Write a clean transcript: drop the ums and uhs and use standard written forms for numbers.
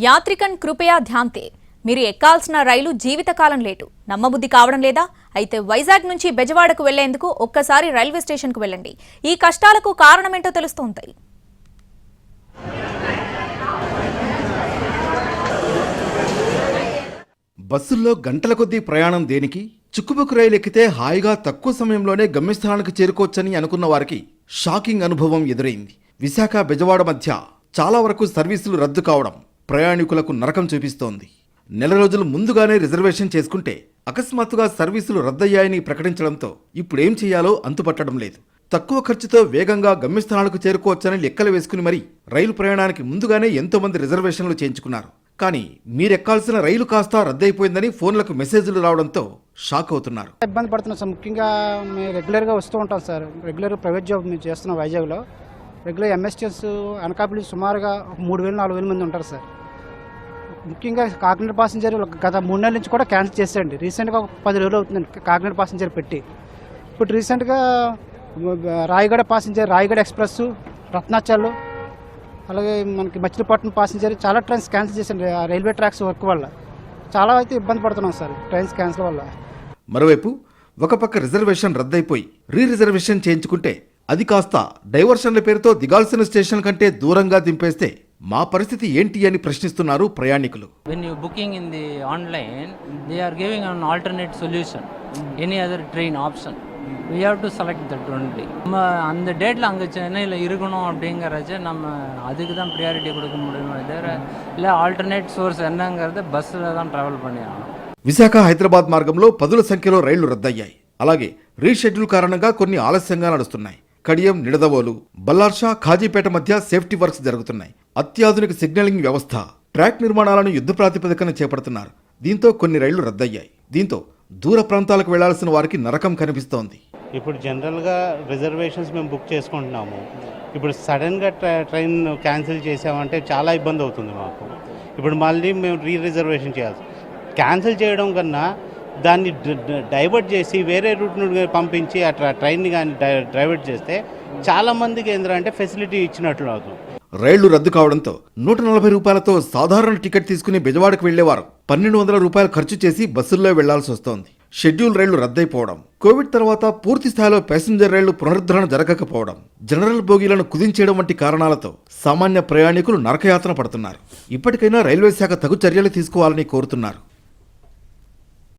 యాత్రికన్ కృపయా ధ్యాంతే మీరు ఎక్కాల్సిన రైలు జీవితకాలం లేటు నమ్మబుద్ధి కావడం లేదా? అయితే వైజాగ్ నుంచి బెజవాడకు వెళ్లేందుకు ఒక్కసారి రైల్వే స్టేషన్కు వెళ్ళండి. ఈ కష్టాలకు కారణమేంటో తెలుస్తోంది. బస్సుల్లో గంటల కొద్దీ ప్రయాణం దేనికి? చుక్కుబుక్కు రైలు ఎక్కితే హాయిగా తక్కువ సమయంలోనే గమ్యస్థానానికి చేరుకోవచ్చని అనుకున్న వారికి షాకింగ్ అనుభవం ఎదురైంది. విశాఖ బెజవాడ మధ్య చాలా వరకు సర్వీసులు రద్దు కావడం ప్రయాణికులకు నరకం చూపిస్తోంది. నెల రోజులు ముందుగానే రిజర్వేషన్ చేసుకుంటే అకస్మాత్తుగా సర్వీసులు రద్దయ్యాయని ప్రకటించడంతో ఇప్పుడేం చేయాలో అంతుపట్టడం లేదు. తక్కువ ఖర్చుతో వేగంగా గమ్యస్థానాలకు చేరుకోవచ్చని లెక్కలు వేసుకుని మరీ రైలు ప్రయాణానికి ముందుగానే ఎంతో మంది రిజర్వేషన్లు చేయించుకున్నారు. కానీ మీరెక్కాల్సిన రైలు కాస్త రద్దయిపోయిందని ఫోన్లకు మెసేజ్లు రావడంతో షాక్ అవుతున్నారు. ఇబ్బంది పడుతున్నాం సార్. ముఖ్యంగా మేము రెగ్యులర్గా వస్తూ ఉంటాం సార్. రెగ్యులర్ ప్రైవేట్ జాబ్ మేము చేస్తున్నాం వైజాగ్లో. రెగ్యులర్ ఎంఎస్టీఎస్ అనకాపల్లి సుమారుగా 3,000-4,000 మంది ఉంటారు సార్. ముఖ్యంగా కాకినాడ పాసింజర్ గత 3 నెలల నుంచి కూడా క్యాన్సిల్ చేసేయండి. రీసెంట్గా ఒక 10 రోజులు అవుతుందండి కాకినాడ పాసింజర్ పెట్టి. ఇప్పుడు రీసెంట్గా రాయగడ పాసింజర్, రాయగడ ఎక్స్ప్రెస్, రత్నాచల్, అలాగే మనకి మచిలీపట్నం పాసింజర్ చాలా ట్రైన్స్ క్యాన్సిల్ చేశారు. రైల్వే ట్రాక్స్ వర్క్ వల్ల చాలా అయితే ఇబ్బంది పడుతున్నాం సార్ ట్రైన్స్ క్యాన్సిల్ వల్ల. మరోవైపు ఒక పక్క రిజర్వేషన్ రద్దయిపోయి రిజర్వేషన్ చేయించుకుంటే అది కాస్త డైవర్షన్ల పేరుతో దిగాల్సిన స్టేషన్ కంటే దూరంగా దింపేస్తే మా పరిస్థితి ఏంటి అని ప్రశ్నిస్తున్నారు ప్రయాణికులు. When you booking in the online, they are giving an alternate solution, any other train option. We have to select that only. நம்ம அந்த டேட்டில் அங்கே சென்னையில் இருக்கணும் அப்படிங்கிறச்ச நம்ம அதுக்கு தான் ப்ரியாரிட்டி கொடுக்க முடியுமே தவிர இல்லை ஆல்டர்னேட் సోర్స్ என்னங்கிறது బస్సులో தான் ట్రావెల్ பண்ணி ஆகணும். విశాఖ హైదరాబాద్ మార్గంలో పదుల సంఖ్యలో రైళ్లు రద్దయ్యాయి. అలాగే రీషెడ్యూల్ కారణంగా కొన్ని ఆలస్యంగా నడుస్తున్నాయి. కడియం, నిడదవోలు, బల్లార్షా, ఖాజీపేట మధ్య సేఫ్టీ వర్క్స్ జరుగుతున్నాయి. అత్యాధునిక సిగ్నలింగ్ వ్యవస్థ, ట్రాక్ నిర్మాణాలను యుద్ధ ప్రాతిపదికన చేపడుతున్నారు. దీంతో కొన్ని రైళ్లు రద్దయ్యాయి. దీంతో దూర ప్రాంతాలకు వెళ్లాల్సిన వారికి నరకం కనిపిస్తోంది. ఇప్పుడు జనరల్గా రిజర్వేషన్స్ మేము బుక్ చేసుకుంటున్నాము. ఇప్పుడు సడన్గా ట్రైన్ క్యాన్సిల్ చేసామంటే చాలా ఇబ్బంది అవుతుంది మాకు. ఇప్పుడు మళ్ళీ మేము రిజర్వేషన్ చేయాలి. క్యాన్సిల్ చేయడం కన్నా దాన్ని డైవర్ట్ చేసి వేరే రూట్ నుండి పంపించి ఆ ట్రైన్ని కానీ డైవర్ట్ చేస్తే చాలామందికి ఏంటంటే ఫెసిలిటీ ఇచ్చినట్లు అవుతుంది. రైళ్లు రద్దు కావడంతో 140 రూపాయలతో సాధారణ టికెట్ తీసుకుని బెజవాడకు వెళ్లేవారు 1,200 రూపాయలు ఖర్చు చేసి బస్సుల్లో వెళ్లాల్సి వస్తోంది. షెడ్యూల్ రైళ్లు రద్దయిపోవడం, కోవిడ్ తర్వాత పూర్తి స్థాయిలో ప్యాసింజర్ రైళ్లు పునరుద్ధరణ జరగకపోవడం, జనరల్ బోగీలను కుదించేయడం వంటి కారణాలతో సామాన్య ప్రయాణికులు నరకయాతన పడుతున్నారు. ఇప్పటికైనా రైల్వే శాఖ తగు చర్యలు తీసుకోవాలని కోరుతున్నారు.